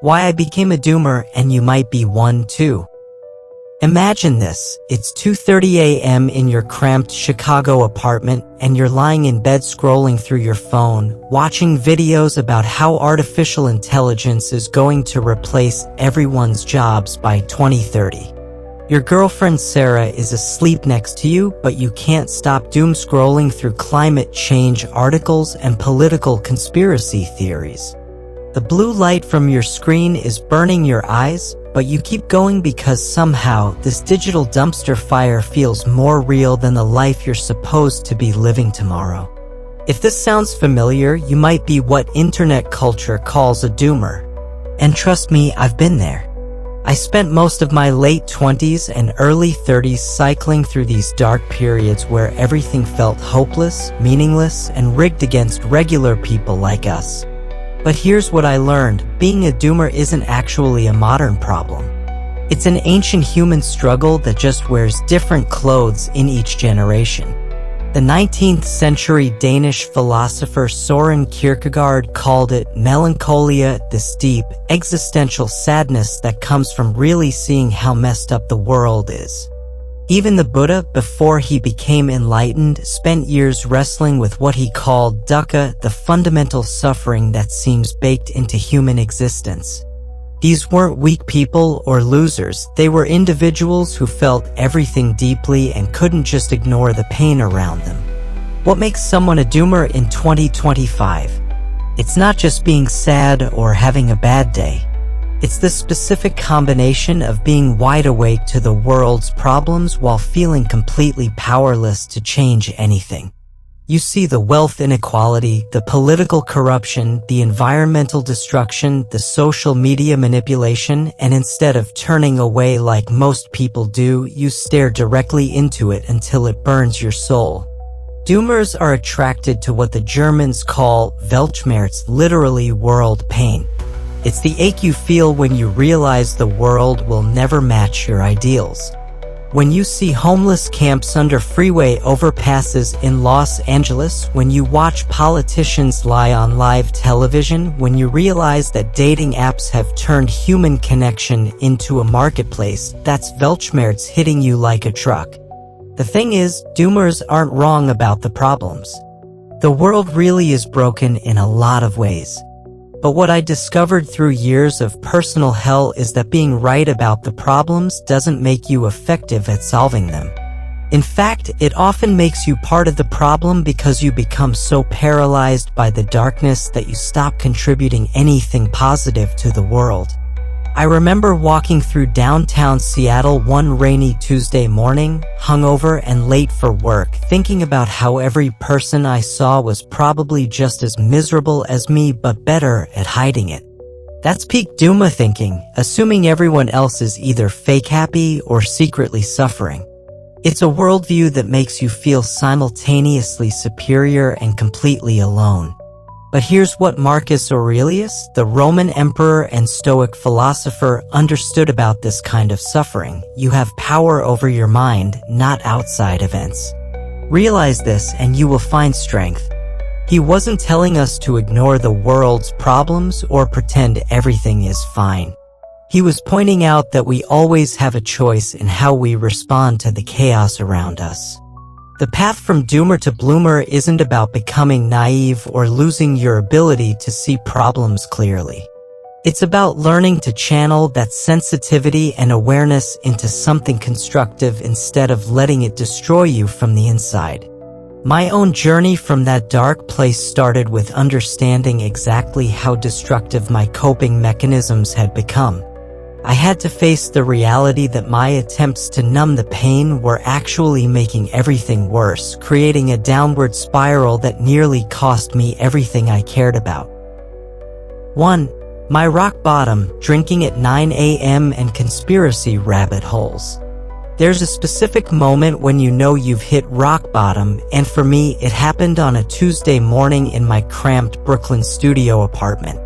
Why I became a doomer, and you might be one too. Imagine this, it's 2:30 a.m. in your cramped Chicago apartment, and you're lying in bed scrolling through your phone, watching videos about how artificial intelligence is going to replace everyone's jobs by 2030. Your girlfriend Sarah is asleep next to you, but you can't stop doom scrolling through climate change articles and political conspiracy theories. The blue light from your screen is burning your eyes, but you keep going because somehow this digital dumpster fire feels more real than the life you're supposed to be living tomorrow. If this sounds familiar, you might be what internet culture calls a doomer. And trust me, I've been there. I spent most of my late 20s and early 30s cycling through these dark periods where everything felt hopeless, meaningless, and rigged against regular people like us. But here's what I learned, being a doomer isn't actually a modern problem. It's an ancient human struggle that just wears different clothes in each generation. The 19th century Danish philosopher Søren Kierkegaard called it melancholia, this deep, existential sadness that comes from really seeing how messed up the world is. Even the Buddha, before he became enlightened, spent years wrestling with what he called dukkha, the fundamental suffering that seems baked into human existence. These weren't weak people or losers, they were individuals who felt everything deeply and couldn't just ignore the pain around them. What makes someone a doomer in 2025? It's not just being sad or having a bad day. It's the specific combination of being wide awake to the world's problems while feeling completely powerless to change anything. You see the wealth inequality, the political corruption, the environmental destruction, the social media manipulation, and instead of turning away like most people do, you stare directly into it until it burns your soul. Doomers are attracted to what the Germans call Weltschmerz, literally world pain. It's the ache you feel when you realize the world will never match your ideals. When you see homeless camps under freeway overpasses in Los Angeles, when you watch politicians lie on live television, when you realize that dating apps have turned human connection into a marketplace, that's Weltschmerz hitting you like a truck. The thing is, doomers aren't wrong about the problems. The world really is broken in a lot of ways. But what I discovered through years of personal hell is that being right about the problems doesn't make you effective at solving them. In fact, it often makes you part of the problem because you become so paralyzed by the darkness that you stop contributing anything positive to the world. I remember walking through downtown Seattle one rainy Tuesday morning, hungover and late for work, thinking about how every person I saw was probably just as miserable as me but better at hiding it. That's peak dooma thinking, assuming everyone else is either fake happy or secretly suffering. It's a worldview that makes you feel simultaneously superior and completely alone. But here's what Marcus Aurelius, the Roman emperor and Stoic philosopher, understood about this kind of suffering. You have power over your mind, not outside events. Realize this and you will find strength. He wasn't telling us to ignore the world's problems or pretend everything is fine. He was pointing out that we always have a choice in how we respond to the chaos around us. The path from doomer to bloomer isn't about becoming naive or losing your ability to see problems clearly. It's about learning to channel that sensitivity and awareness into something constructive instead of letting it destroy you from the inside. My own journey from that dark place started with understanding exactly how destructive my coping mechanisms had become. I had to face the reality that my attempts to numb the pain were actually making everything worse, creating a downward spiral that nearly cost me everything I cared about. 1. My rock bottom, drinking at 9 a.m. and conspiracy rabbit holes. There's a specific moment when you know you've hit rock bottom, and for me, it happened on a Tuesday morning in my cramped Brooklyn studio apartment.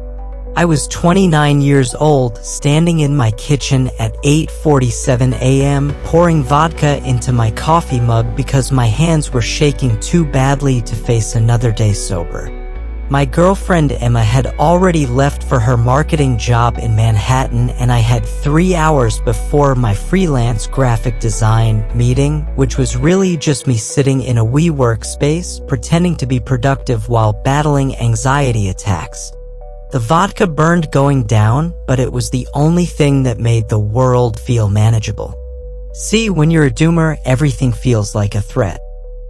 I was 29 years old, standing in my kitchen at 8:47 a.m., pouring vodka into my coffee mug because my hands were shaking too badly to face another day sober. My girlfriend Emma had already left for her marketing job in Manhattan, and I had 3 hours before my freelance graphic design meeting, which was really just me sitting in a WeWork space, pretending to be productive while battling anxiety attacks. The vodka burned going down, but it was the only thing that made the world feel manageable. See, when you're a doomer, everything feels like a threat.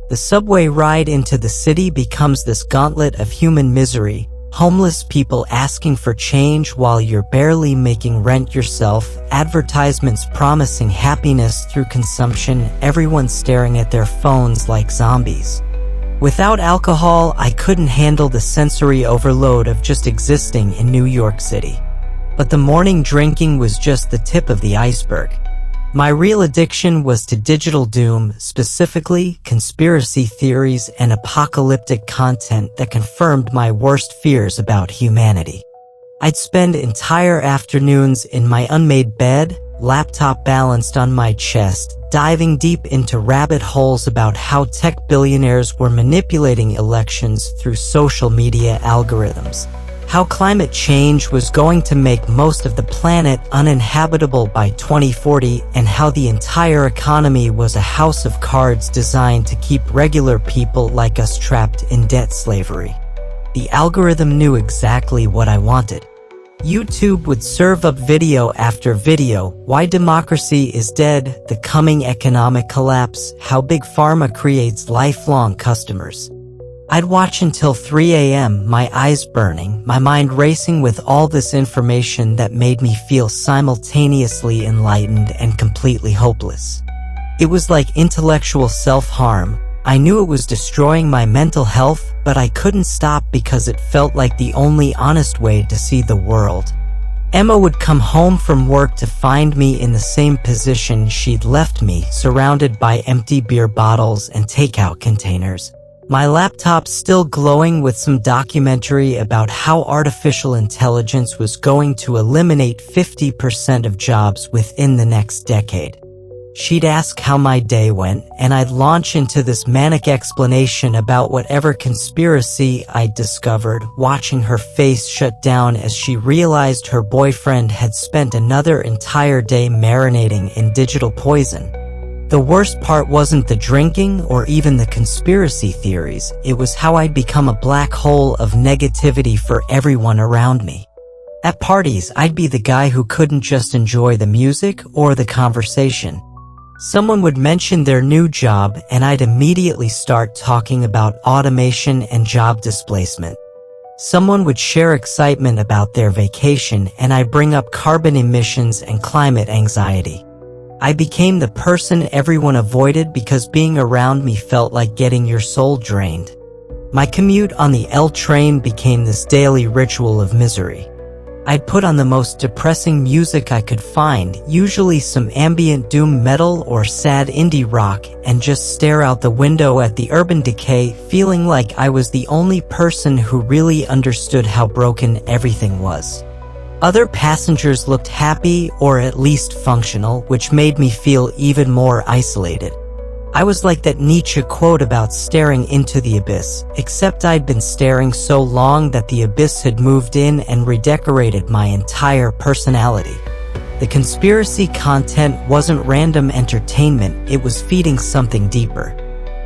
The subway ride into the city becomes this gauntlet of human misery, homeless people asking for change while you're barely making rent yourself, advertisements promising happiness through consumption, everyone staring at their phones like zombies. Without alcohol, I couldn't handle the sensory overload of just existing in New York City. But the morning drinking was just the tip of the iceberg. My real addiction was to digital doom, specifically conspiracy theories and apocalyptic content that confirmed my worst fears about humanity. I'd spend entire afternoons in my unmade bed, laptop balanced on my chest, diving deep into rabbit holes about how tech billionaires were manipulating elections through social media algorithms, how climate change was going to make most of the planet uninhabitable by 2040, and how the entire economy was a house of cards designed to keep regular people like us trapped in debt slavery. The algorithm knew exactly what I wanted. YouTube would serve up video after video: why democracy is dead, the coming economic collapse, how Big Pharma creates lifelong customers. I'd watch until 3 a.m., my eyes burning, my mind racing with all this information that made me feel simultaneously enlightened and completely hopeless. It was like intellectual self-harm. I knew it was destroying my mental health, but I couldn't stop because it felt like the only honest way to see the world. Emma would come home from work to find me in the same position she'd left me, surrounded by empty beer bottles and takeout containers. My laptop still glowing with some documentary about how artificial intelligence was going to eliminate 50% of jobs within the next decade. She'd ask how my day went, and I'd launch into this manic explanation about whatever conspiracy I'd discovered, watching her face shut down as she realized her boyfriend had spent another entire day marinating in digital poison. The worst part wasn't the drinking or even the conspiracy theories, it was how I'd become a black hole of negativity for everyone around me. At parties, I'd be the guy who couldn't just enjoy the music or the conversation. Someone would mention their new job, and I'd immediately start talking about automation and job displacement. Someone would share excitement about their vacation, and I'd bring up carbon emissions and climate anxiety. I became the person everyone avoided because being around me felt like getting your soul drained. My commute on the L train became this daily ritual of misery. I'd put on the most depressing music I could find, usually some ambient doom metal or sad indie rock, and just stare out the window at the urban decay, feeling like I was the only person who really understood how broken everything was. Other passengers looked happy or at least functional, which made me feel even more isolated. I was like that Nietzsche quote about staring into the abyss, except I'd been staring so long that the abyss had moved in and redecorated my entire personality. The conspiracy content wasn't random entertainment, it was feeding something deeper.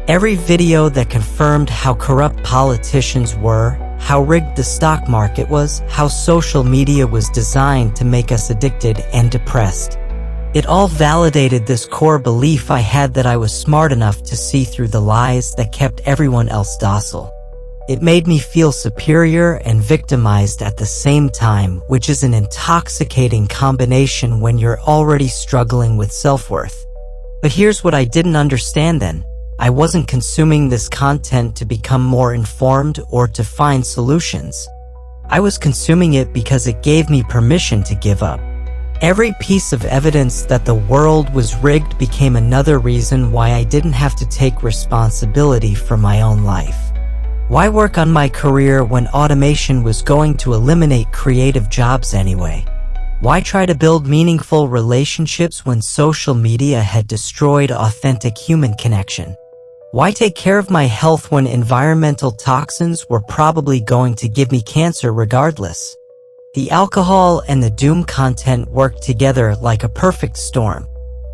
Every video that confirmed how corrupt politicians were, how rigged the stock market was, how social media was designed to make us addicted and depressed. It all validated this core belief I had that I was smart enough to see through the lies that kept everyone else docile. It made me feel superior and victimized at the same time, which is an intoxicating combination when you're already struggling with self-worth. But here's what I didn't understand then. I wasn't consuming this content to become more informed or to find solutions. I was consuming it because it gave me permission to give up. Every piece of evidence that the world was rigged became another reason why I didn't have to take responsibility for my own life. Why work on my career when automation was going to eliminate creative jobs anyway? Why try to build meaningful relationships when social media had destroyed authentic human connection? Why take care of my health when environmental toxins were probably going to give me cancer regardless? The alcohol and the doom content worked together like a perfect storm.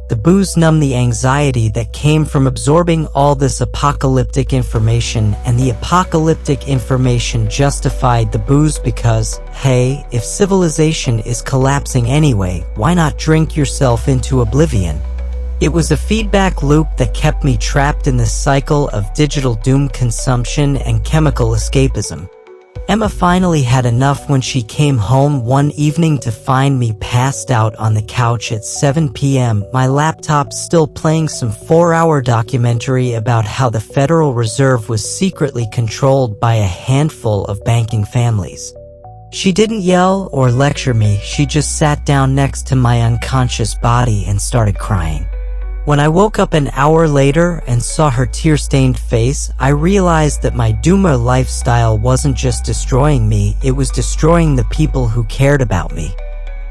The booze numbed the anxiety that came from absorbing all this apocalyptic information, and the apocalyptic information justified the booze because, hey, if civilization is collapsing anyway, why not drink yourself into oblivion? It was a feedback loop that kept me trapped in this cycle of digital doom consumption and chemical escapism. Emma finally had enough when she came home one evening to find me passed out on the couch at 7 p.m., my laptop still playing some 4-hour documentary about how the Federal Reserve was secretly controlled by a handful of banking families. She didn't yell or lecture me, she just sat down next to my unconscious body and started crying. When I woke up an hour later and saw her tear-stained face, I realized that my doomer lifestyle wasn't just destroying me, it was destroying the people who cared about me.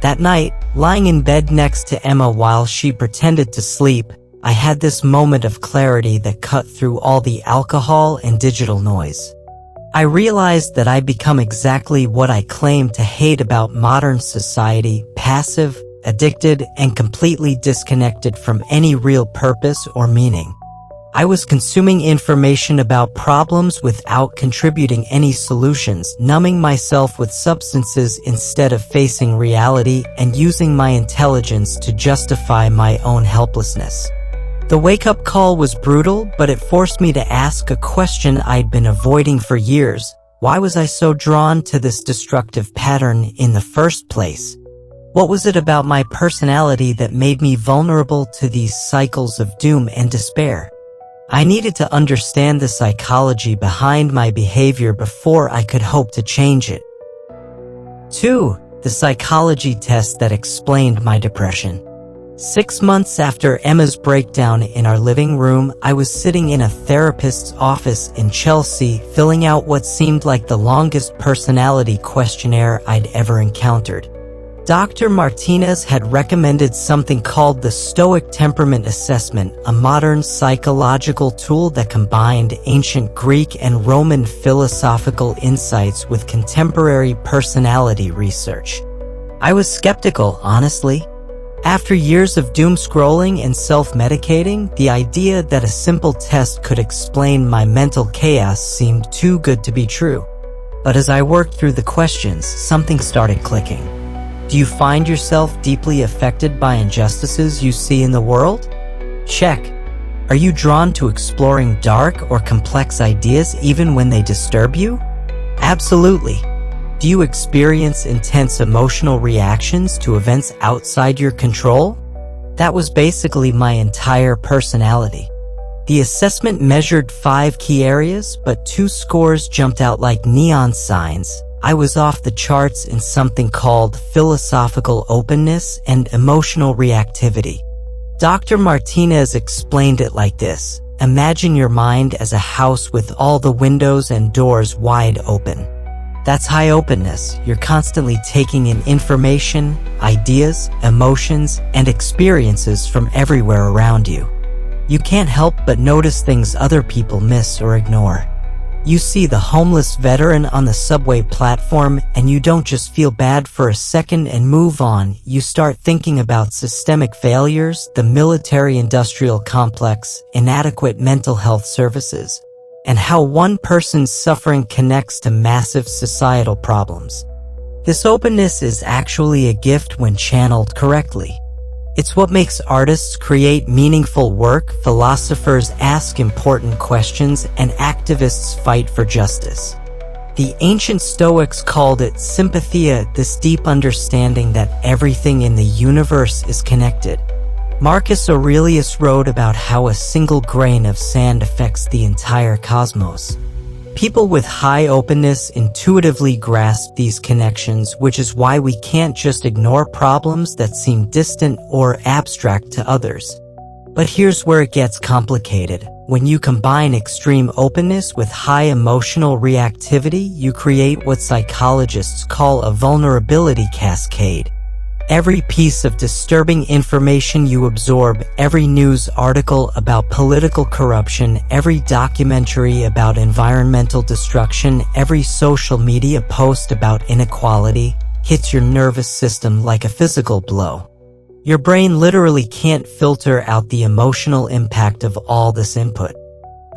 That night, lying in bed next to Emma while she pretended to sleep, I had this moment of clarity that cut through all the alcohol and digital noise. I realized that I'd become exactly what I claimed to hate about modern society: passive, addicted, and completely disconnected from any real purpose or meaning. I was consuming information about problems without contributing any solutions, numbing myself with substances instead of facing reality, and using my intelligence to justify my own helplessness. The wake-up call was brutal, but it forced me to ask a question I'd been avoiding for years. Why was I so drawn to this destructive pattern in the first place? What was it about my personality that made me vulnerable to these cycles of doom and despair? I needed to understand the psychology behind my behavior before I could hope to change it. 2. The psychology test that explained my depression. 6 months after Emma's breakdown in our living room, I was sitting in a therapist's office in Chelsea, filling out what seemed like the longest personality questionnaire I'd ever encountered. Dr. Martinez had recommended something called the Stoic Temperament Assessment, a modern psychological tool that combined ancient Greek and Roman philosophical insights with contemporary personality research. I was skeptical, honestly. After years of doom scrolling and self-medicating, the idea that a simple test could explain my mental chaos seemed too good to be true. But as I worked through the questions, something started clicking. Do you find yourself deeply affected by injustices you see in the world? Check. Are you drawn to exploring dark or complex ideas even when they disturb you? Absolutely. Do you experience intense emotional reactions to events outside your control? That was basically my entire personality. The assessment measured 5 key areas, but 2 scores jumped out like neon signs. I was off the charts in something called philosophical openness and emotional reactivity. Dr. Martinez explained it like this: imagine your mind as a house with all the windows and doors wide open. That's high openness. You're constantly taking in information, ideas, emotions, and experiences from everywhere around you. You can't help but notice things other people miss or ignore. You see the homeless veteran on the subway platform, and you don't just feel bad for a second and move on. You start thinking about systemic failures, the military-industrial complex, inadequate mental health services, and how one person's suffering connects to massive societal problems. This openness is actually a gift when channeled correctly. It's what makes artists create meaningful work, philosophers ask important questions, and activists fight for justice. The ancient Stoics called it sympathia, this deep understanding that everything in the universe is connected. Marcus Aurelius wrote about how a single grain of sand affects the entire cosmos. People with high openness intuitively grasp these connections, which is why we can't just ignore problems that seem distant or abstract to others. But here's where it gets complicated. When you combine extreme openness with high emotional reactivity, you create what psychologists call a vulnerability cascade. Every piece of disturbing information you absorb, every news article about political corruption, every documentary about environmental destruction, every social media post about inequality, hits your nervous system like a physical blow. Your brain literally can't filter out the emotional impact of all this input.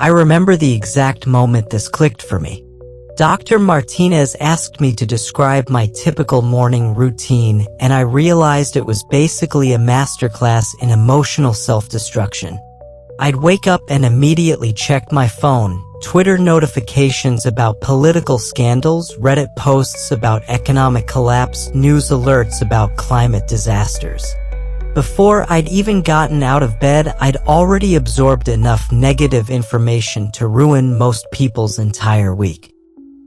I remember the exact moment this clicked for me. Dr. Martinez asked me to describe my typical morning routine, and I realized it was basically a masterclass in emotional self-destruction. I'd wake up and immediately check my phone, Twitter notifications about political scandals, Reddit posts about economic collapse, news alerts about climate disasters. Before I'd even gotten out of bed, I'd already absorbed enough negative information to ruin most people's entire week.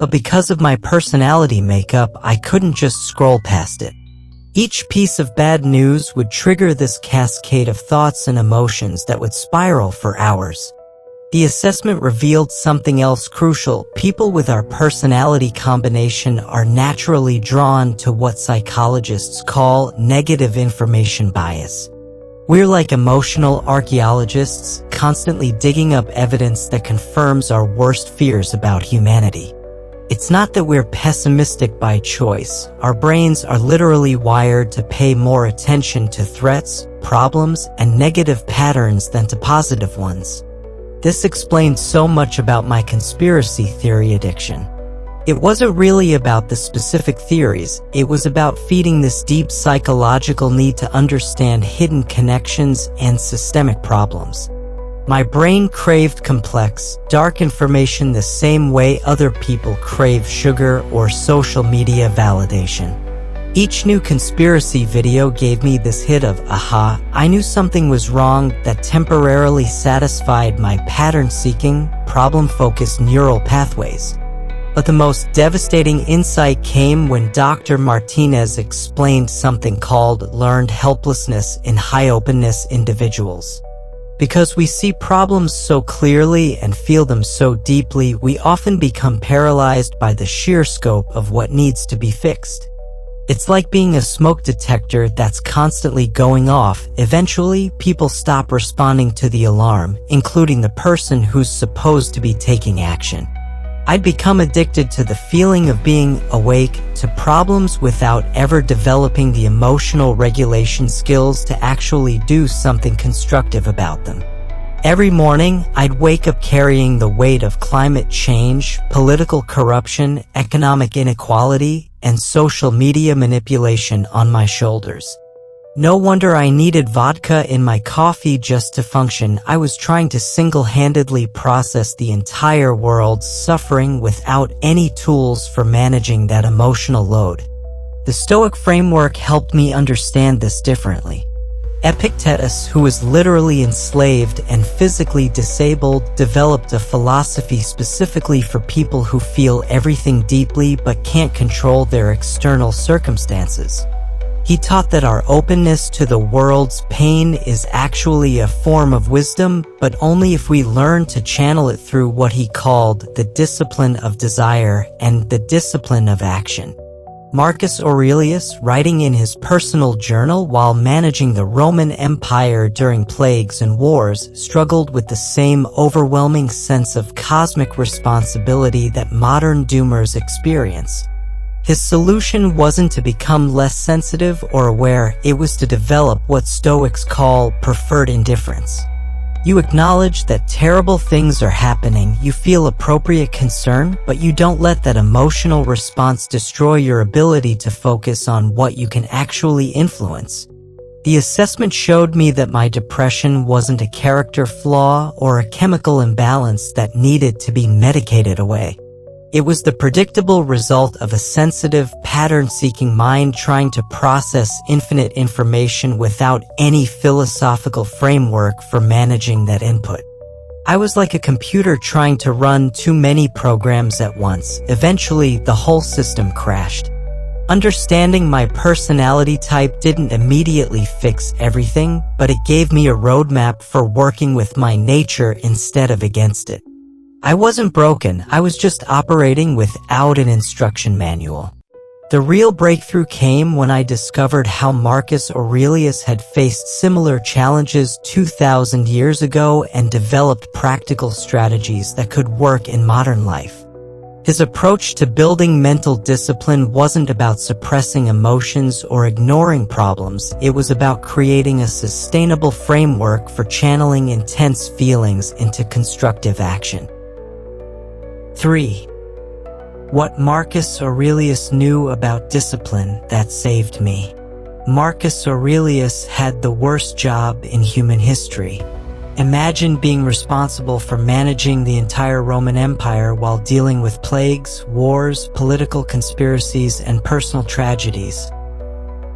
But because of my personality makeup, I couldn't just scroll past it. Each piece of bad news would trigger this cascade of thoughts and emotions that would spiral for hours. The assessment revealed something else crucial. People with our personality combination are naturally drawn to what psychologists call negative information bias. We're like emotional archaeologists, constantly digging up evidence that confirms our worst fears about humanity. It's not that we're pessimistic by choice. Our brains are literally wired to pay more attention to threats, problems, and negative patterns than to positive ones. This explains so much about my conspiracy theory addiction. It wasn't really about the specific theories, it was about feeding this deep psychological need to understand hidden connections and systemic problems. My brain craved complex, dark information the same way other people crave sugar or social media validation. Each new conspiracy video gave me this hit of, aha, I knew something was wrong that temporarily satisfied my pattern-seeking, problem-focused neural pathways. But the most devastating insight came when Dr. Martinez explained something called learned helplessness in high-openness individuals. Because we see problems so clearly and feel them so deeply, we often become paralyzed by the sheer scope of what needs to be fixed. It's like being a smoke detector that's constantly going off. Eventually, people stop responding to the alarm, including the person who's supposed to be taking action. I'd become addicted to the feeling of being awake to problems without ever developing the emotional regulation skills to actually do something constructive about them. Every morning, I'd wake up carrying the weight of climate change, political corruption, economic inequality, and social media manipulation on my shoulders. No wonder I needed vodka in my coffee just to function. I was trying to single-handedly process the entire world's suffering without any tools for managing that emotional load. The Stoic framework helped me understand this differently. Epictetus, who was literally enslaved and physically disabled, developed a philosophy specifically for people who feel everything deeply but can't control their external circumstances. He taught that our openness to the world's pain is actually a form of wisdom, but only if we learn to channel it through what he called the discipline of desire and the discipline of action. Marcus Aurelius, writing in his personal journal while managing the Roman Empire during plagues and wars, struggled with the same overwhelming sense of cosmic responsibility that modern doomers experience. His solution wasn't to become less sensitive or aware, it was to develop what Stoics call preferred indifference. You acknowledge that terrible things are happening, you feel appropriate concern, but you don't let that emotional response destroy your ability to focus on what you can actually influence. The assessment showed me that my depression wasn't a character flaw or a chemical imbalance that needed to be medicated away. It was the predictable result of a sensitive, pattern-seeking mind trying to process infinite information without any philosophical framework for managing that input. I was like a computer trying to run too many programs at once. Eventually, the whole system crashed. Understanding my personality type didn't immediately fix everything, but it gave me a roadmap for working with my nature instead of against it. I wasn't broken, I was just operating without an instruction manual. The real breakthrough came when I discovered how Marcus Aurelius had faced similar challenges 2,000 years ago and developed practical strategies that could work in modern life. His approach to building mental discipline wasn't about suppressing emotions or ignoring problems. It was about creating a sustainable framework for channeling intense feelings into constructive action. 3. What Marcus Aurelius knew about discipline that saved me. Marcus Aurelius had the worst job in human history. Imagine being responsible for managing the entire Roman Empire while dealing with plagues, wars, political conspiracies, and personal tragedies,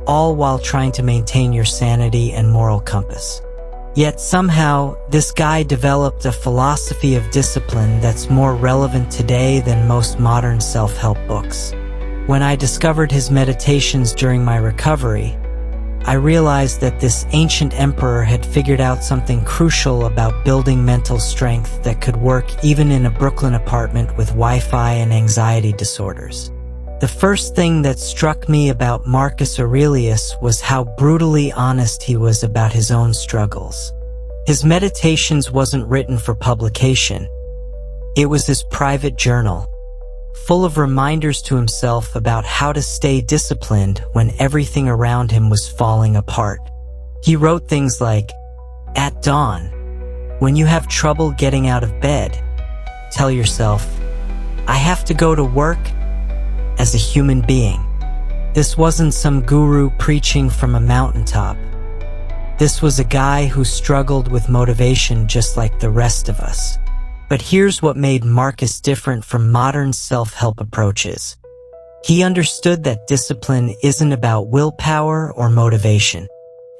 all while trying to maintain your sanity and moral compass. Yet somehow, this guy developed a philosophy of discipline that's more relevant today than most modern self-help books. When I discovered his meditations during my recovery, I realized that this ancient emperor had figured out something crucial about building mental strength that could work even in a Brooklyn apartment with Wi-Fi and anxiety disorders. The first thing that struck me about Marcus Aurelius was how brutally honest he was about his own struggles. His meditations wasn't written for publication. It was his private journal, full of reminders to himself about how to stay disciplined when everything around him was falling apart. He wrote things like, "At dawn, when you have trouble getting out of bed, tell yourself, I have to go to work as a human being." This wasn't some guru preaching from a mountaintop. This was a guy who struggled with motivation just like the rest of us. But here's what made Marcus different from modern self-help approaches. He understood that discipline isn't about willpower or motivation.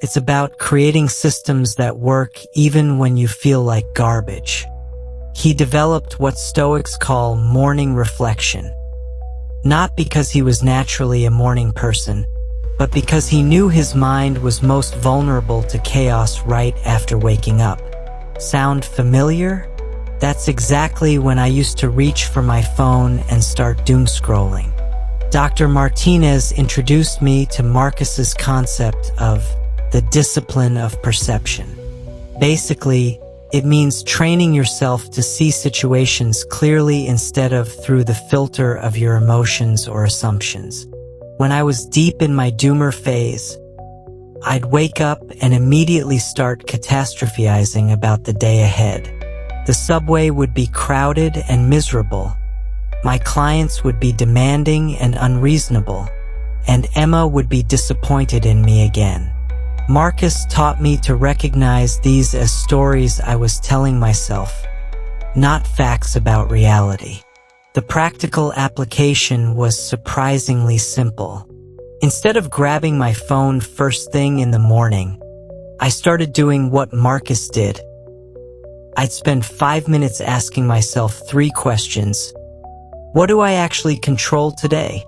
It's about creating systems that work even when you feel like garbage. He developed what Stoics call morning reflection. Not because he was naturally a morning person, but because he knew his mind was most vulnerable to chaos right after waking up. Sound familiar? That's exactly when I used to reach for my phone and start doom scrolling. Dr. Martinez introduced me to Marcus's concept of the discipline of perception. Basically, it means training yourself to see situations clearly instead of through the filter of your emotions or assumptions. When I was deep in my doomer phase, I'd wake up and immediately start catastrophizing about the day ahead. The subway would be crowded and miserable. My clients would be demanding and unreasonable, and Emma would be disappointed in me again. Marcus taught me to recognize these as stories I was telling myself, not facts about reality. The practical application was surprisingly simple. Instead of grabbing my phone first thing in the morning, I started doing what Marcus did. I'd spend 5 minutes asking myself 3 questions. What do I actually control today?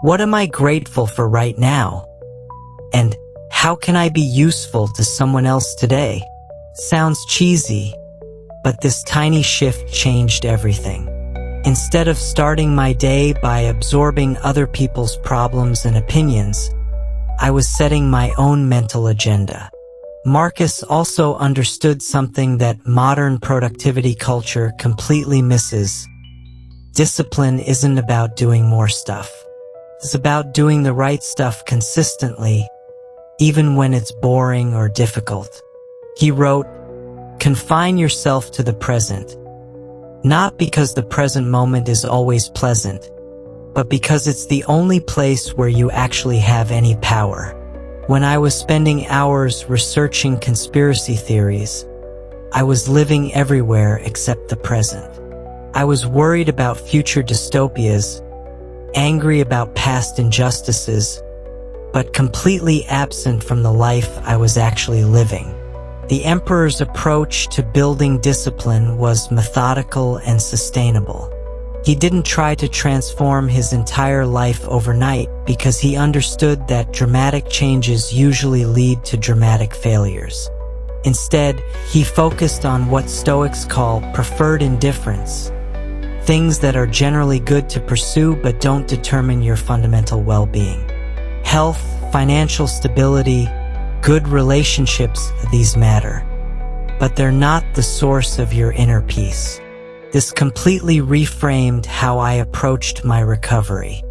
What am I grateful for right now? And how can I be useful to someone else today? Sounds cheesy, but this tiny shift changed everything. Instead of starting my day by absorbing other people's problems and opinions, I was setting my own mental agenda. Marcus also understood something that modern productivity culture completely misses. Discipline isn't about doing more stuff. It's about doing the right stuff consistently, even when it's boring or difficult. He wrote, "Confine yourself to the present, not because the present moment is always pleasant, but because it's the only place where you actually have any power." When I was spending hours researching conspiracy theories, I was living everywhere except the present. I was worried about future dystopias, angry about past injustices, but completely absent from the life I was actually living. The emperor's approach to building discipline was methodical and sustainable. He didn't try to transform his entire life overnight because he understood that dramatic changes usually lead to dramatic failures. Instead, he focused on what Stoics call preferred indifference. things that are generally good to pursue but don't determine your fundamental well-being. Health, financial stability, good relationships, these matter. But they're not the source of your inner peace. This completely reframed how I approached my recovery.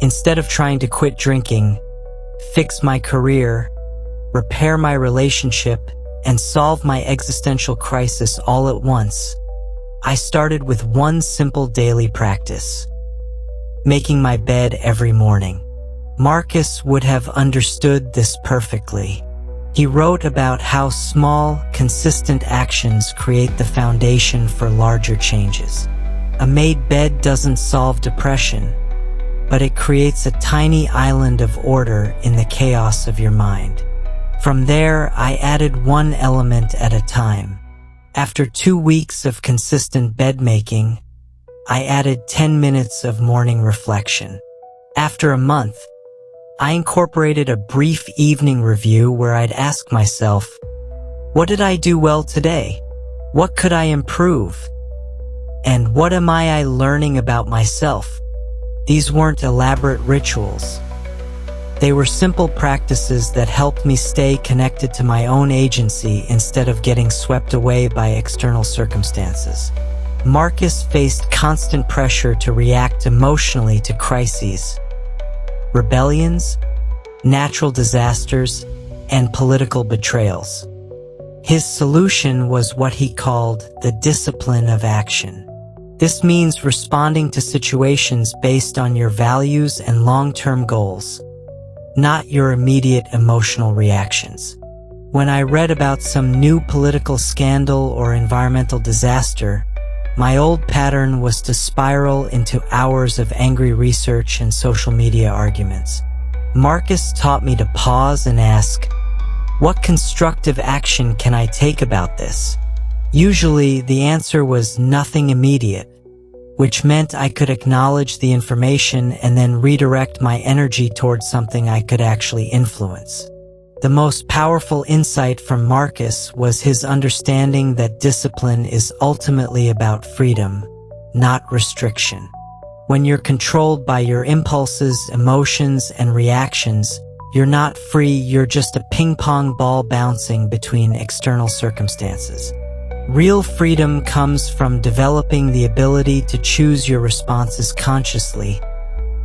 Instead of trying to quit drinking, fix my career, repair my relationship, and solve my existential crisis all at once, I started with one simple daily practice: making my bed every morning. Marcus would have understood this perfectly. He wrote about how small, consistent actions create the foundation for larger changes. A made bed doesn't solve depression, but it creates a tiny island of order in the chaos of your mind. From there, I added one element at a time. After 2 weeks of consistent bed making, I added 10 minutes of morning reflection. After a month, I incorporated a brief evening review where I'd ask myself, what did I do well today? What could I improve? And what am I learning about myself? These weren't elaborate rituals. They were simple practices that helped me stay connected to my own agency instead of getting swept away by external circumstances. Marcus faced constant pressure to react emotionally to crises, rebellions, natural disasters, and political betrayals. His solution was what he called the discipline of action. This means responding to situations based on your values and long-term goals, not your immediate emotional reactions. When I read about some new political scandal or environmental disaster, my old pattern was to spiral into hours of angry research and social media arguments. Marcus taught me to pause and ask, what constructive action can I take about this? Usually, the answer was nothing immediate, which meant I could acknowledge the information and then redirect my energy towards something I could actually influence. The most powerful insight from Marcus was his understanding that discipline is ultimately about freedom, not restriction. When you're controlled by your impulses, emotions, and reactions, you're not free, you're just a ping-pong ball bouncing between external circumstances. Real freedom comes from developing the ability to choose your responses consciously,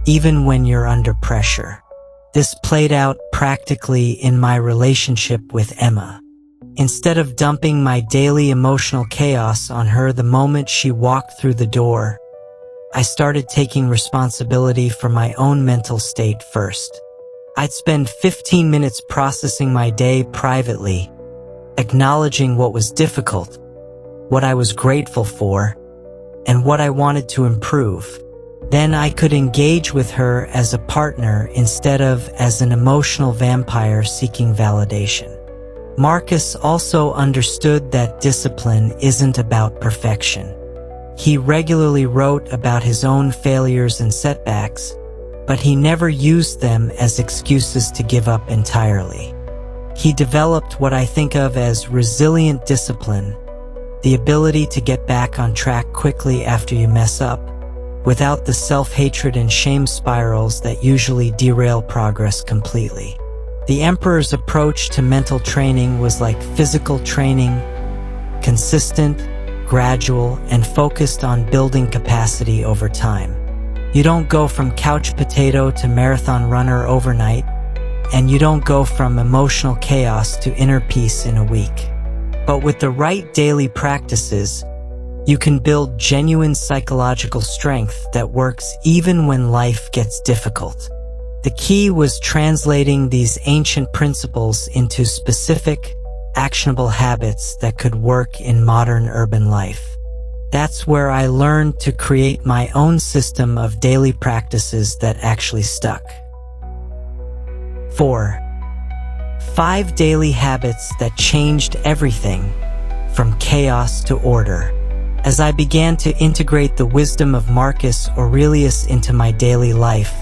even when you're under pressure. This played out practically in my relationship with Emma. Instead of dumping my daily emotional chaos on her the moment she walked through the door, I started taking responsibility for my own mental state first. I'd spend 15 minutes processing my day privately, acknowledging what was difficult, what I was grateful for, and what I wanted to improve. Then I could engage with her as a partner instead of as an emotional vampire seeking validation. Marcus also understood that discipline isn't about perfection. He regularly wrote about his own failures and setbacks, but he never used them as excuses to give up entirely. He developed what I think of as resilient discipline, the ability to get back on track quickly after you mess up, without the self-hatred and shame spirals that usually derail progress completely. The Emperor's approach to mental training was like physical training, consistent, gradual, and focused on building capacity over time. You don't go from couch potato to marathon runner overnight, and you don't go from emotional chaos to inner peace in a week. But with the right daily practices, you can build genuine psychological strength that works even when life gets difficult. The key was translating these ancient principles into specific, actionable habits that could work in modern urban life. That's where I learned to create my own system of daily practices that actually stuck. 4. 5 daily habits that changed everything, from chaos to order. As I began to integrate the wisdom of Marcus Aurelius into my daily life,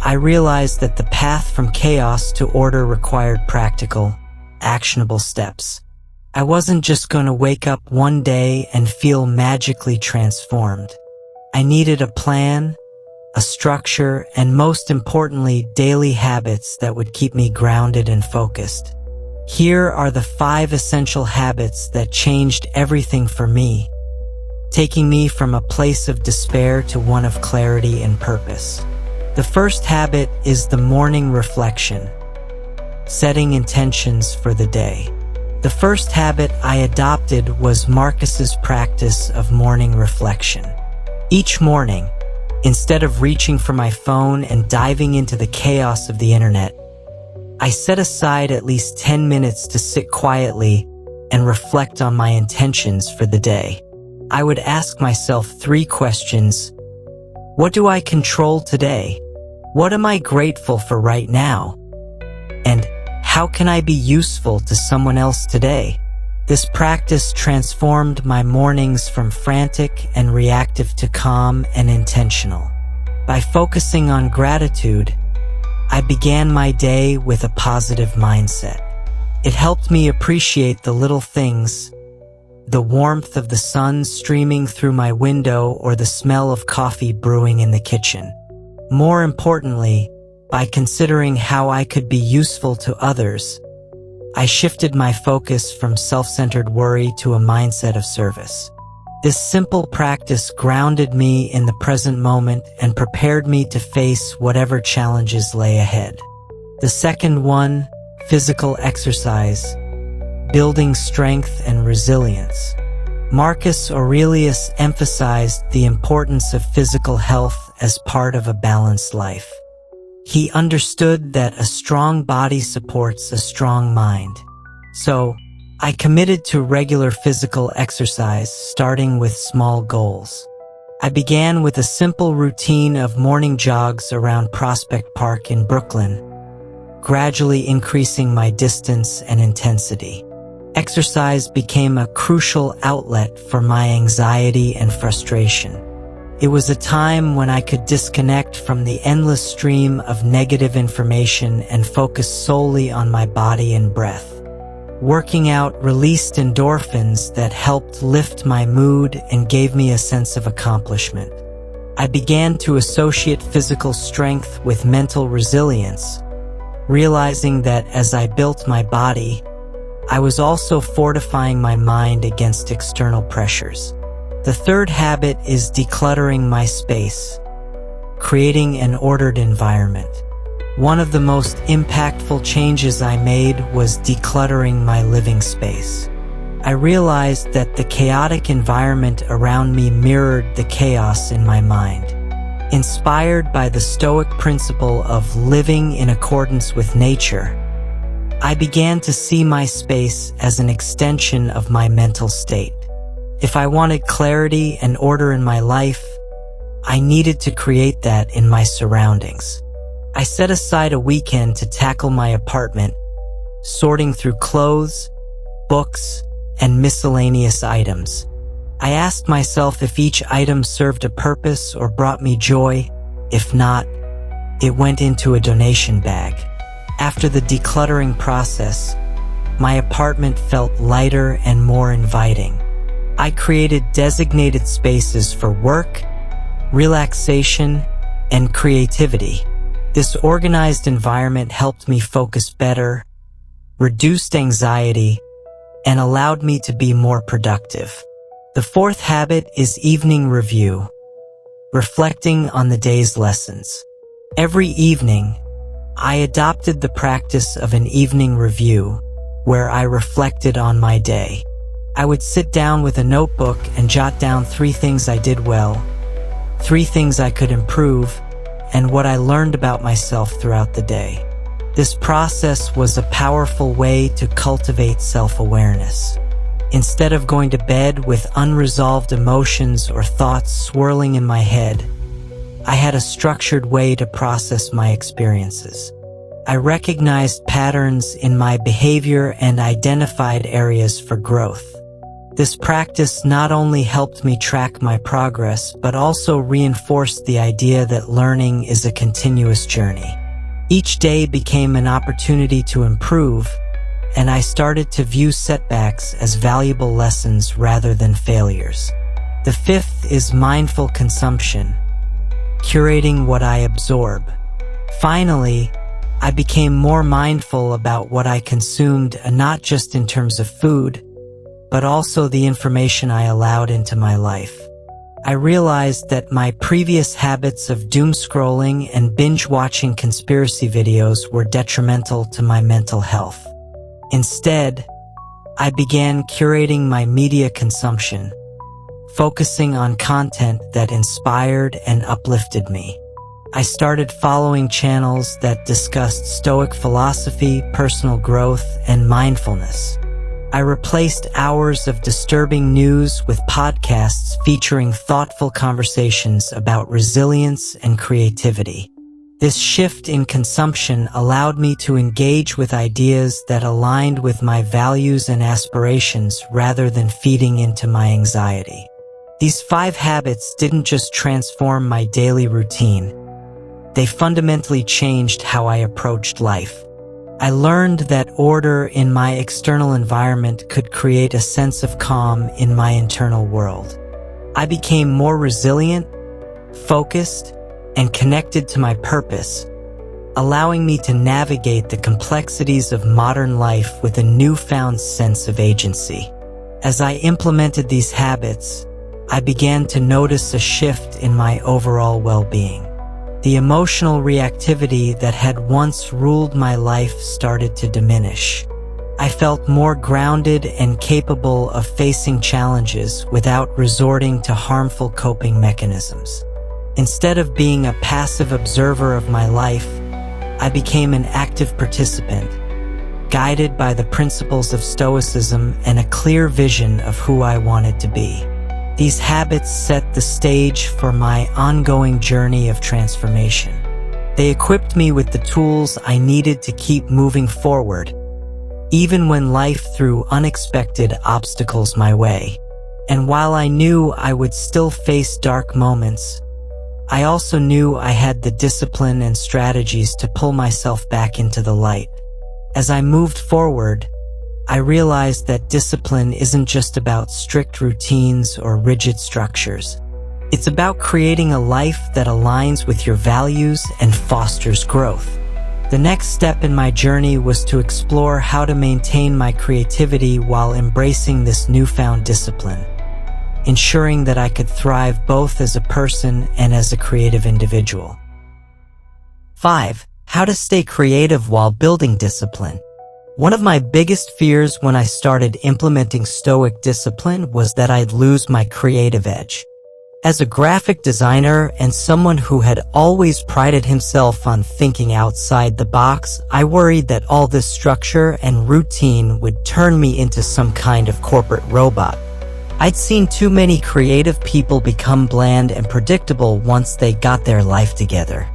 I realized that the path from chaos to order required practical, actionable steps. I wasn't just going to wake up one day and feel magically transformed. I needed a plan, a structure, and most importantly, daily habits that would keep me grounded and focused. Here are the 5 essential habits that changed everything for me, taking me from a place of despair to one of clarity and purpose. The first habit is the morning reflection, setting intentions for the day. The first habit I adopted was Marcus's practice of morning reflection. Each morning, instead of reaching for my phone and diving into the chaos of the internet, I set aside at least 10 minutes to sit quietly and reflect on my intentions for the day. I would ask myself 3 questions. What do I control today? What am I grateful for right now? And how can I be useful to someone else today? This practice transformed my mornings from frantic and reactive to calm and intentional. By focusing on gratitude, I began my day with a positive mindset. It helped me appreciate the little things, the warmth of the sun streaming through my window or the smell of coffee brewing in the kitchen. More importantly, by considering how I could be useful to others, I shifted my focus from self-centered worry to a mindset of service. This simple practice grounded me in the present moment and prepared me to face whatever challenges lay ahead. The second one, physical exercise, building strength and resilience. Marcus Aurelius emphasized the importance of physical health as part of a balanced life. He understood that a strong body supports a strong mind. So, I committed to regular physical exercise, starting with small goals. I began with a simple routine of morning jogs around Prospect Park in Brooklyn, gradually increasing my distance and intensity. Exercise became a crucial outlet for my anxiety and frustration. It was a time when I could disconnect from the endless stream of negative information and focus solely on my body and breath. Working out released endorphins that helped lift my mood and gave me a sense of accomplishment. I began to associate physical strength with mental resilience, realizing that as I built my body, I was also fortifying my mind against external pressures. The third habit is decluttering my space, creating an ordered environment. One of the most impactful changes I made was decluttering my living space. I realized that the chaotic environment around me mirrored the chaos in my mind. Inspired by the Stoic principle of living in accordance with nature, I began to see my space as an extension of my mental state. If I wanted clarity and order in my life, I needed to create that in my surroundings. I set aside a weekend to tackle my apartment, sorting through clothes, books, and miscellaneous items. I asked myself if each item served a purpose or brought me joy. If not, it went into a donation bag. After the decluttering process, my apartment felt lighter and more inviting. I created designated spaces for work, relaxation, and creativity. This organized environment helped me focus better, reduced anxiety, and allowed me to be more productive. The fourth habit is evening review, reflecting on the day's lessons. Every evening, I adopted the practice of an evening review, where I reflected on my day. I would sit down with a notebook and jot down 3 things I did well, 3 things I could improve, and what I learned about myself throughout the day. This process was a powerful way to cultivate self-awareness. Instead of going to bed with unresolved emotions or thoughts swirling in my head, I had a structured way to process my experiences. I recognized patterns in my behavior and identified areas for growth. This practice not only helped me track my progress, but also reinforced the idea that learning is a continuous journey. Each day became an opportunity to improve, and I started to view setbacks as valuable lessons rather than failures. The fifth is mindful consumption, curating what I absorb. Finally, I became more mindful about what I consumed, not just in terms of food, but also the information I allowed into my life. I realized that my previous habits of doom scrolling and binge-watching conspiracy videos were detrimental to my mental health. Instead, I began curating my media consumption, focusing on content that inspired and uplifted me. I started following channels that discussed Stoic philosophy, personal growth, and mindfulness. I replaced hours of disturbing news with podcasts featuring thoughtful conversations about resilience and creativity. This shift in consumption allowed me to engage with ideas that aligned with my values and aspirations rather than feeding into my anxiety. These 5 habits didn't just transform my daily routine. They fundamentally changed how I approached life. I learned that order in my external environment could create a sense of calm in my internal world. I became more resilient, focused, and connected to my purpose, allowing me to navigate the complexities of modern life with a newfound sense of agency. As I implemented these habits, I began to notice a shift in my overall well-being. The emotional reactivity that had once ruled my life started to diminish. I felt more grounded and capable of facing challenges without resorting to harmful coping mechanisms. Instead of being a passive observer of my life, I became an active participant, guided by the principles of Stoicism and a clear vision of who I wanted to be. These habits set the stage for my ongoing journey of transformation. They equipped me with the tools I needed to keep moving forward, even when life threw unexpected obstacles my way. And while I knew I would still face dark moments, I also knew I had the discipline and strategies to pull myself back into the light. As I moved forward, I realized that discipline isn't just about strict routines or rigid structures. It's about creating a life that aligns with your values and fosters growth. The next step in my journey was to explore how to maintain my creativity while embracing this newfound discipline, ensuring that I could thrive both as a person and as a creative individual. 5. How to stay creative while building discipline. One of my biggest fears when I started implementing Stoic discipline was that I'd lose my creative edge. As a graphic designer and someone who had always prided himself on thinking outside the box, I worried that all this structure and routine would turn me into some kind of corporate robot. I'd seen too many creative people become bland and predictable once they got their life together.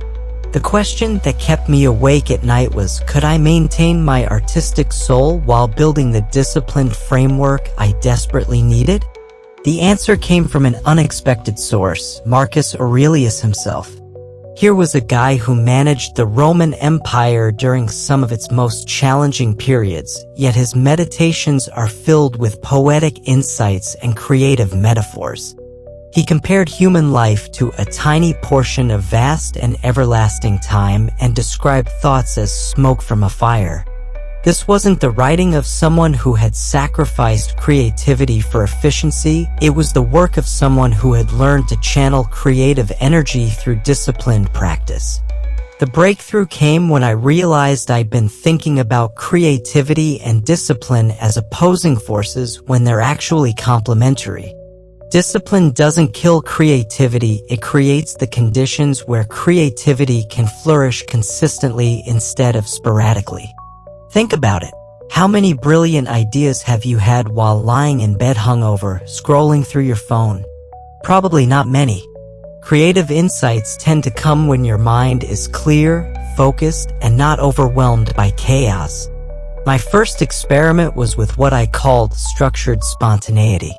The question that kept me awake at night was, could I maintain my artistic soul while building the disciplined framework I desperately needed? The answer came from an unexpected source, Marcus Aurelius himself. Here was a guy who managed the Roman Empire during some of its most challenging periods, yet his meditations are filled with poetic insights and creative metaphors. He compared human life to a tiny portion of vast and everlasting time and described thoughts as smoke from a fire. This wasn't the writing of someone who had sacrificed creativity for efficiency, it was the work of someone who had learned to channel creative energy through disciplined practice. The breakthrough came when I realized I'd been thinking about creativity and discipline as opposing forces when they're actually complementary. Discipline doesn't kill creativity, it creates the conditions where creativity can flourish consistently instead of sporadically. Think about it. How many brilliant ideas have you had while lying in bed hungover, scrolling through your phone? Probably not many. Creative insights tend to come when your mind is clear, focused, and not overwhelmed by chaos. My first experiment was with what I called structured spontaneity.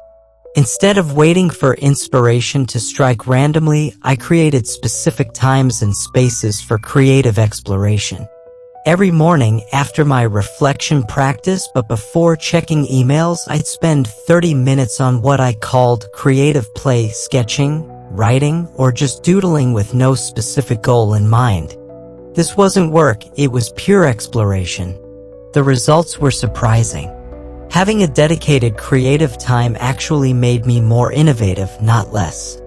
Instead of waiting for inspiration to strike randomly, I created specific times and spaces for creative exploration. Every morning after my reflection practice but before checking emails, I'd spend 30 minutes on what I called creative play, sketching, writing, or just doodling with no specific goal in mind. This wasn't work, it was pure exploration. The results were surprising. Having a dedicated creative time actually made me more innovative, not less.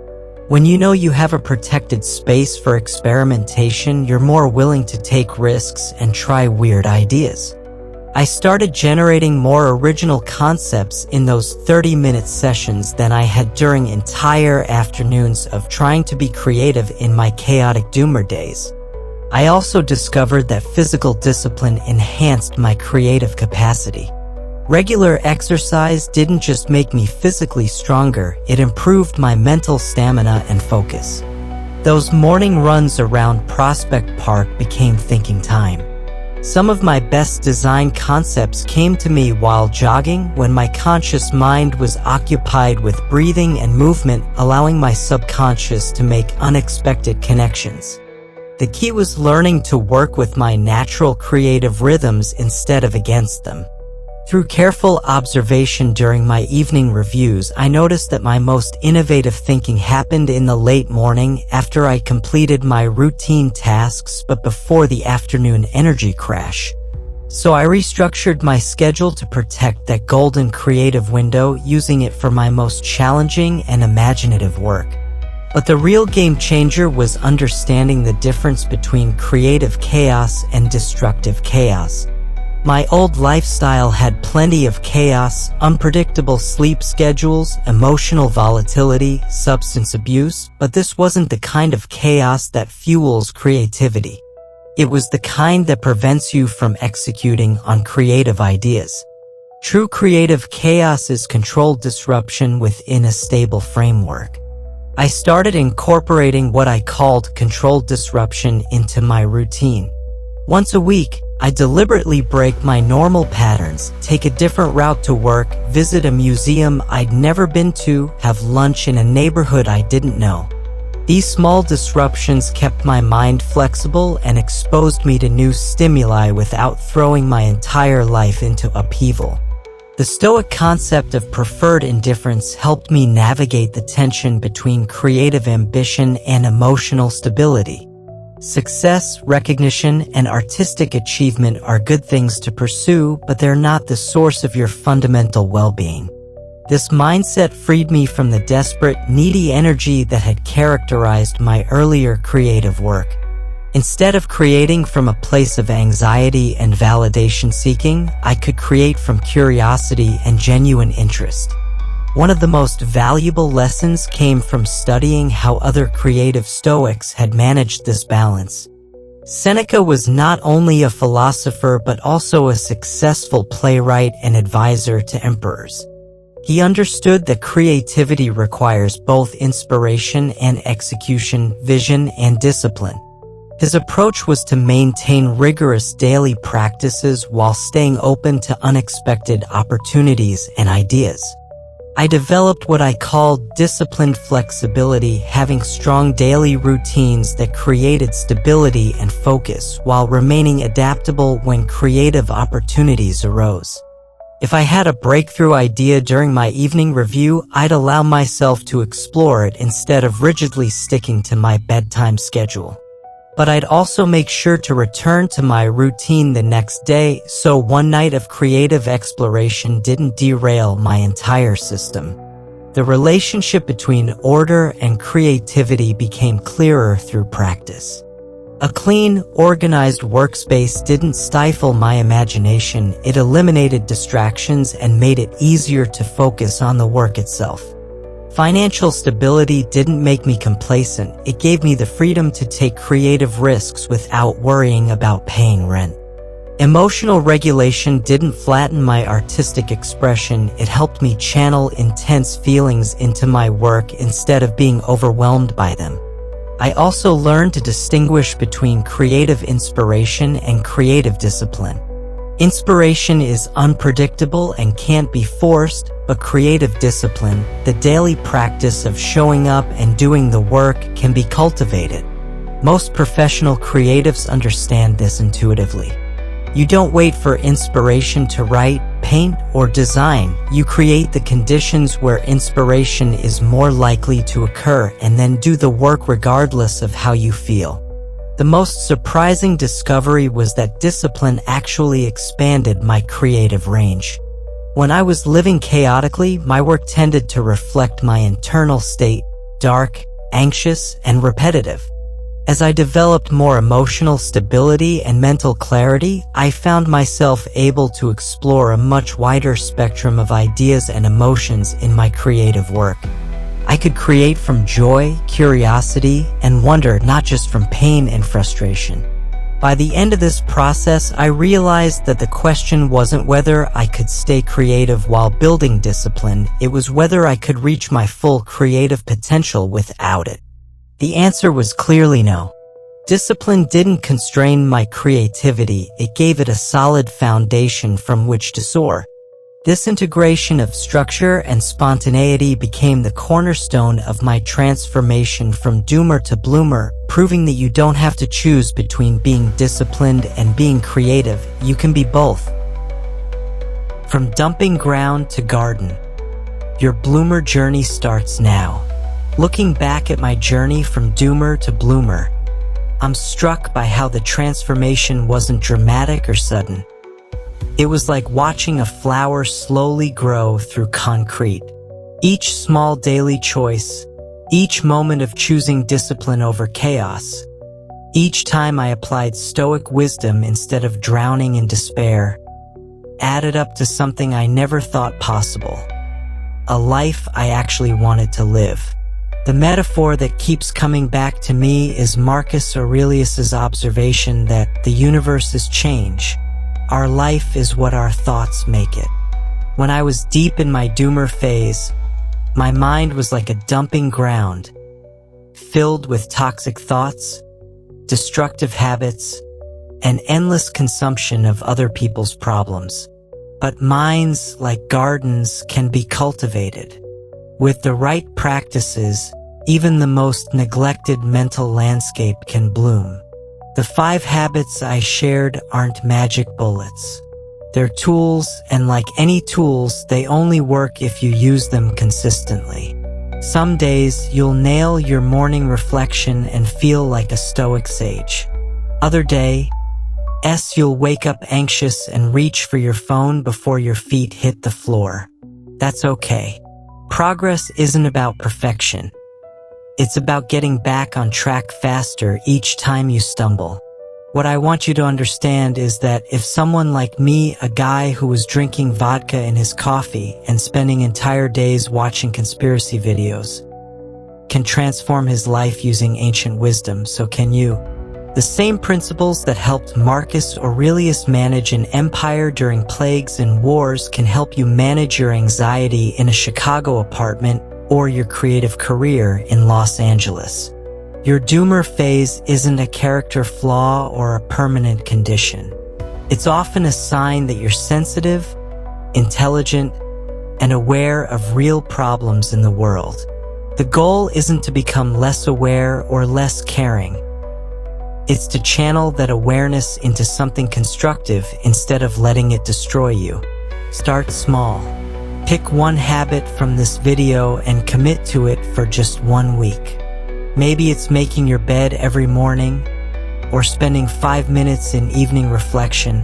When you know you have a protected space for experimentation, you're more willing to take risks and try weird ideas. I started generating more original concepts in those 30-minute sessions than I had during entire afternoons of trying to be creative in my chaotic doomer days. I also discovered that physical discipline enhanced my creative capacity. Regular exercise didn't just make me physically stronger, it improved my mental stamina and focus. Those morning runs around Prospect Park became thinking time. Some of my best design concepts came to me while jogging, when my conscious mind was occupied with breathing and movement, allowing my subconscious to make unexpected connections. The key was learning to work with my natural creative rhythms instead of against them. Through careful observation during my evening reviews, I noticed that my most innovative thinking happened in the late morning after I completed my routine tasks but before the afternoon energy crash. So I restructured my schedule to protect that golden creative window, using it for my most challenging and imaginative work. But the real game changer was understanding the difference between creative chaos and destructive chaos. My old lifestyle had plenty of chaos, unpredictable sleep schedules, emotional volatility, substance abuse, but this wasn't the kind of chaos that fuels creativity. It was the kind that prevents you from executing on creative ideas. True creative chaos is controlled disruption within a stable framework. I started incorporating what I called controlled disruption into my routine. Once a week, I deliberately break my normal patterns, take a different route to work, visit a museum I'd never been to, have lunch in a neighborhood I didn't know. These small disruptions kept my mind flexible and exposed me to new stimuli without throwing my entire life into upheaval. The Stoic concept of preferred indifference helped me navigate the tension between creative ambition and emotional stability. Success, recognition, and artistic achievement are good things to pursue, but they're not the source of your fundamental well-being. This mindset freed me from the desperate, needy energy that had characterized my earlier creative work. Instead of creating from a place of anxiety and validation seeking, I could create from curiosity and genuine interest. One of the most valuable lessons came from studying how other creative Stoics had managed this balance. Seneca was not only a philosopher but also a successful playwright and advisor to emperors. He understood that creativity requires both inspiration and execution, vision and discipline. His approach was to maintain rigorous daily practices while staying open to unexpected opportunities and ideas. I developed what I called disciplined flexibility, having strong daily routines that created stability and focus while remaining adaptable when creative opportunities arose. If I had a breakthrough idea during my evening review, I'd allow myself to explore it instead of rigidly sticking to my bedtime schedule. But I'd also make sure to return to my routine the next day, so one night of creative exploration didn't derail my entire system. The relationship between order and creativity became clearer through practice. A clean, organized workspace didn't stifle my imagination, it eliminated distractions and made it easier to focus on the work itself. Financial stability didn't make me complacent, it gave me the freedom to take creative risks without worrying about paying rent. Emotional regulation didn't flatten my artistic expression, it helped me channel intense feelings into my work instead of being overwhelmed by them. I also learned to distinguish between creative inspiration and creative discipline. Inspiration is unpredictable and can't be forced, but creative discipline, the daily practice of showing up and doing the work, can be cultivated. Most professional creatives understand this intuitively. You don't wait for inspiration to write, paint, or design. You create the conditions where inspiration is more likely to occur and then do the work regardless of how you feel. The most surprising discovery was that discipline actually expanded my creative range. When I was living chaotically, my work tended to reflect my internal state, dark, anxious, and repetitive. As I developed more emotional stability and mental clarity, I found myself able to explore a much wider spectrum of ideas and emotions in my creative work. I could create from joy, curiosity, and wonder, not just from pain and frustration. By the end of this process, I realized that the question wasn't whether I could stay creative while building discipline, it was whether I could reach my full creative potential without it. The answer was clearly no. Discipline didn't constrain my creativity, it gave it a solid foundation from which to soar. This integration of structure and spontaneity became the cornerstone of my transformation from doomer to bloomer, proving that you don't have to choose between being disciplined and being creative, you can be both. From dumping ground to garden, your bloomer journey starts now. Looking back at my journey from doomer to bloomer, I'm struck by how the transformation wasn't dramatic or sudden. It was like watching a flower slowly grow through concrete. Each small daily choice, each moment of choosing discipline over chaos, each time I applied Stoic wisdom instead of drowning in despair, added up to something I never thought possible. A life I actually wanted to live. The metaphor that keeps coming back to me is Marcus Aurelius's observation that the universe is change. Our life is what our thoughts make it. When I was deep in my doomer phase, my mind was like a dumping ground, filled with toxic thoughts, destructive habits, and endless consumption of other people's problems. But minds, like gardens, can be cultivated. With the right practices, even the most neglected mental landscape can bloom. The 5 habits I shared aren't magic bullets. They're tools, and like any tools, they only work if you use them consistently. Some days, you'll nail your morning reflection and feel like a Stoic sage. Other days, you'll wake up anxious and reach for your phone before your feet hit the floor. That's okay. Progress isn't about perfection. It's about getting back on track faster each time you stumble. What I want you to understand is that if someone like me, a guy who was drinking vodka in his coffee and spending entire days watching conspiracy videos, can transform his life using ancient wisdom, so can you. The same principles that helped Marcus Aurelius manage an empire during plagues and wars can help you manage your anxiety in a Chicago apartment or your creative career in Los Angeles. Your doomer phase isn't a character flaw or a permanent condition. It's often a sign that you're sensitive, intelligent, and aware of real problems in the world. The goal isn't to become less aware or less caring. It's to channel that awareness into something constructive instead of letting it destroy you. Start small. Pick one habit from this video and commit to it for just 1 week. Maybe it's making your bed every morning, or spending 5 minutes in evening reflection,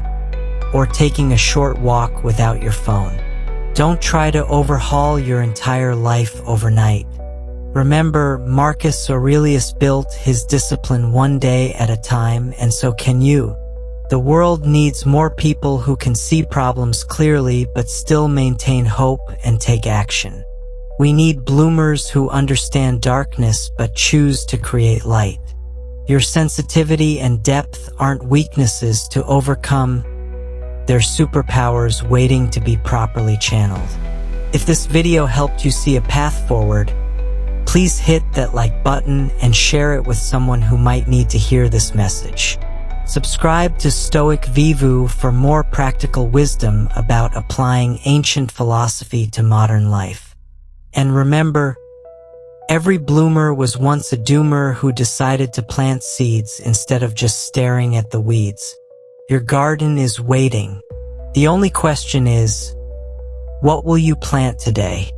or taking a short walk without your phone. Don't try to overhaul your entire life overnight. Remember, Marcus Aurelius built his discipline 1 day at a time, and so can you. The world needs more people who can see problems clearly but still maintain hope and take action. We need bloomers who understand darkness but choose to create light. Your sensitivity and depth aren't weaknesses to overcome, they're superpowers waiting to be properly channeled. If this video helped you see a path forward, please hit that like button and share it with someone who might need to hear this message. Subscribe to Stoic Vivu for more practical wisdom about applying ancient philosophy to modern life. And remember, every bloomer was once a doomer who decided to plant seeds instead of just staring at the weeds. Your garden is waiting. The only question is, what will you plant today?